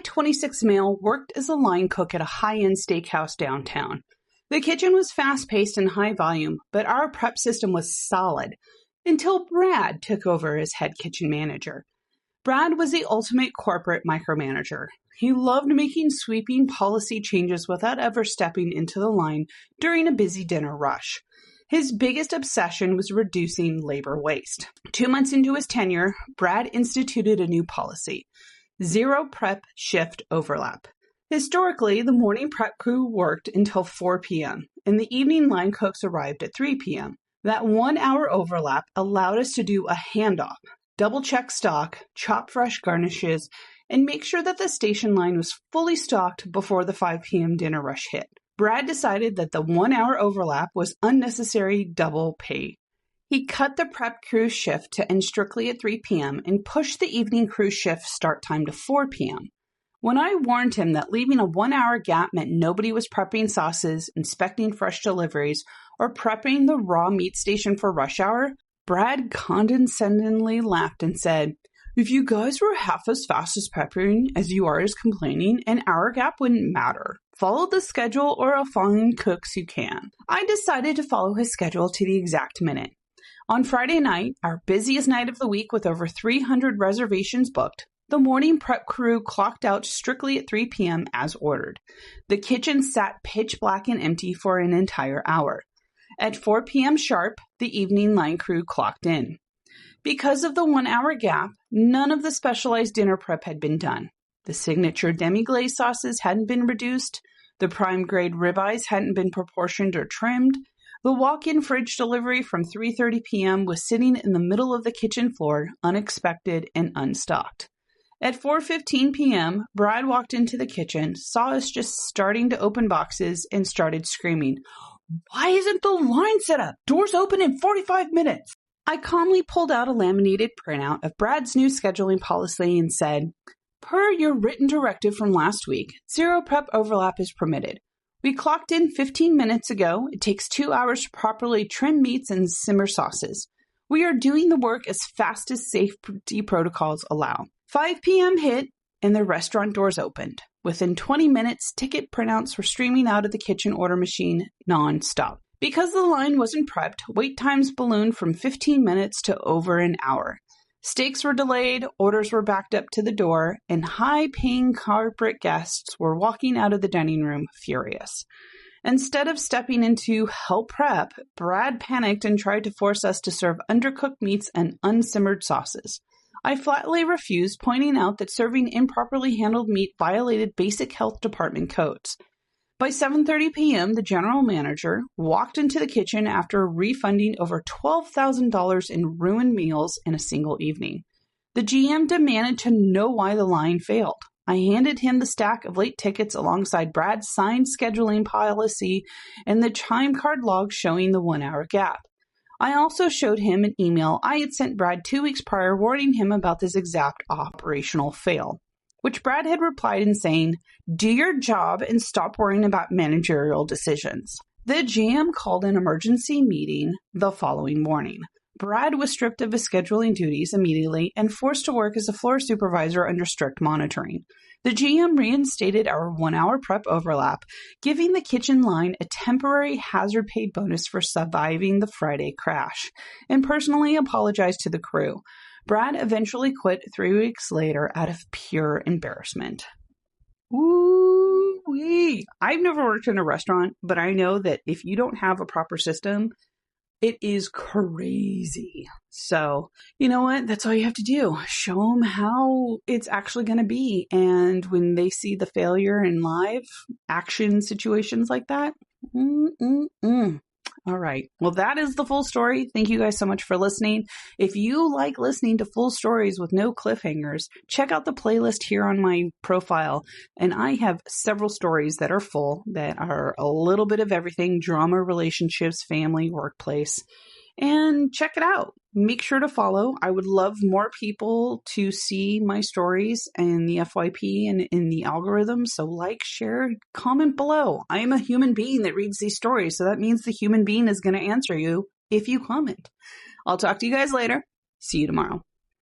26 male worked as a line cook at a high-end steakhouse downtown. The kitchen was fast-paced and high volume, but our prep system was solid until Brad took over as head kitchen manager. Brad was the ultimate corporate micromanager. He loved making sweeping policy changes without ever stepping into the line during a busy dinner rush. His biggest obsession was reducing labor waste. 2 months into his tenure, Brad instituted a new policy: zero prep shift overlap. Historically, the morning prep crew worked until 4 p.m., and the evening line cooks arrived at 3 p.m. That 1 hour overlap allowed us to do a handoff, double-check stock, chop fresh garnishes, and make sure that the station line was fully stocked before the 5 p.m. dinner rush hit. Brad decided that the 1 hour overlap was unnecessary double pay. He cut the prep crew shift to end strictly at 3 p.m. and pushed the evening crew shift start time to 4 p.m. When I warned him that leaving a 1 hour gap meant nobody was prepping sauces, inspecting fresh deliveries, or prepping the raw meat station for rush hour, Brad condescendingly laughed and said, "If you guys were half as fast as prepping as you are as complaining, an hour gap wouldn't matter. Follow the schedule or I'll find cooks who can." I decided to follow his schedule to the exact minute. On Friday night, our busiest night of the week with over 300 reservations booked, the morning prep crew clocked out strictly at 3 p.m. as ordered. The kitchen sat pitch black and empty for an entire hour. At 4 p.m. sharp, the evening line crew clocked in. Because of the 1 hour gap, none of the specialized dinner prep had been done. The signature demi-glaze sauces hadn't been reduced. The prime grade ribeyes hadn't been proportioned or trimmed. The walk-in fridge delivery from 3:30 p.m. was sitting in the middle of the kitchen floor, unexpected and unstocked. At 4:15 p.m., Brad walked into the kitchen, saw us just starting to open boxes, and started screaming, "Why isn't the line set up? Doors open in 45 minutes." I calmly pulled out a laminated printout of Brad's new scheduling policy and said, "Per your written directive from last week, zero prep overlap is permitted. We clocked in 15 minutes ago. It takes 2 hours to properly trim meats and simmer sauces. We are doing the work as fast as safety protocols allow." 5 p.m. hit, and the restaurant doors opened. Within 20 minutes, ticket printouts were streaming out of the kitchen order machine non-stop. Because the line wasn't prepped, wait times ballooned from 15 minutes to over an hour. Steaks were delayed, orders were backed up to the door, and high-paying corporate guests were walking out of the dining room furious. Instead of stepping into help prep, Brad panicked and tried to force us to serve undercooked meats and unsimmered sauces. I flatly refused, pointing out that serving improperly handled meat violated basic health department codes. By 7:30 p.m., the general manager walked into the kitchen after refunding over $12,000 in ruined meals in a single evening. The GM demanded to know why the line failed. I handed him the stack of late tickets alongside Brad's signed scheduling policy and the chime card log showing the 1 hour gap. I also showed him an email I had sent Brad 2 weeks prior warning him about this exact operational fail, which Brad had replied in saying, "Do your job and stop worrying about managerial decisions." The GM called an emergency meeting the following morning. Brad was stripped of his scheduling duties immediately and forced to work as a floor supervisor under strict monitoring. The GM reinstated our 1 hour prep overlap, giving the kitchen line a temporary hazard pay bonus for surviving the Friday crash, and personally apologized to the crew. Brad eventually quit 3 weeks later out of pure embarrassment. Ooh-wee. I've never worked in a restaurant, but I know that if you don't have a proper system, it is crazy. So, you know what? That's all you have to do. Show them how it's actually going to be. And when they see the failure in live action situations like that, All right. Well, that is the full story. Thank you guys so much for listening. If you like listening to full stories with no cliffhangers, check out the playlist here on my profile. And I have several stories that are full, that are a little bit of everything: drama, relationships, family, workplace. And check it out. Make sure to follow. I would love more people to see my stories in the FYP and in the algorithm. So like, share, comment below. I am a human being that reads these stories. So that means the human being is going to answer you if you comment. I'll talk to you guys later. See you tomorrow.